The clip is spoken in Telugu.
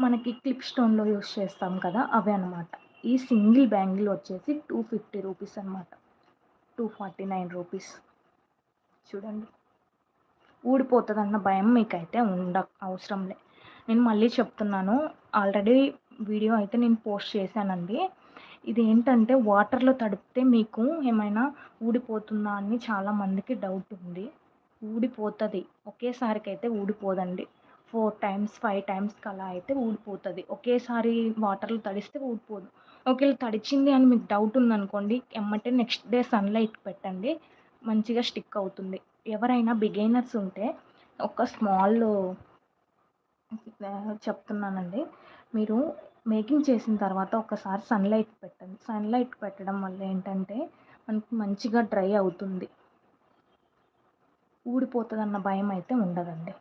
మనకి క్లిప్ స్టోన్‌లో యూజ్ చేస్తాం కదా! అవే అనమాట. ఈ సింగిల్ బ్యాంగిల్ వచ్చేసి 250 రూపీస్ అనమాట. 249 రూపీస్. చూడండి. ఊడిపోతదన్న భయం మీకైతే అవసరంలే. నేను మళ్ళీ చెప్తున్నాను. ఆల్రెడీ వీడియో అయితే నేను పోస్ట్ చేశానండి. ఇదేంటంటే వాటర్‌లో తడిపితే మీకు ఏమైనా ఊడిపోతుందా అని చాలా మందికి డౌట్ ఉంది. ఊడిపోతది. ఒకేసారికైతే ఊడిపోదండి. 4 టైమ్స్, 5 టైమ్స్‌కి అలా అయితే ఊడిపోతది. ఒకేసారి వాటర్‌లో తడిస్తే ఊడిపోదు. ఒకవేళ తడిచింది అని మీకు డౌట్ ఉందనుకోండి, ఎమ్మటే నెక్స్ట్ డే సన్‌లైట్‌కి పెట్టండి. మంచిగా స్టిక్ అవుతుంది. ఎవరైనా బిగినర్స్ ఉంటే ఒక చెప్తున్నానండి. మీరు మేకింగ్ చేసిన తర్వాత ఒకసారి సన్‌లైట్‌కి పెట్టండి. సన్‌లైట్‌కి పెట్టడం వల్ల ఏంటంటే మనకి మంచిగా డ్రై అవుతుంది. ఊడిపోతదన్న భయమైతే ఉండదండి.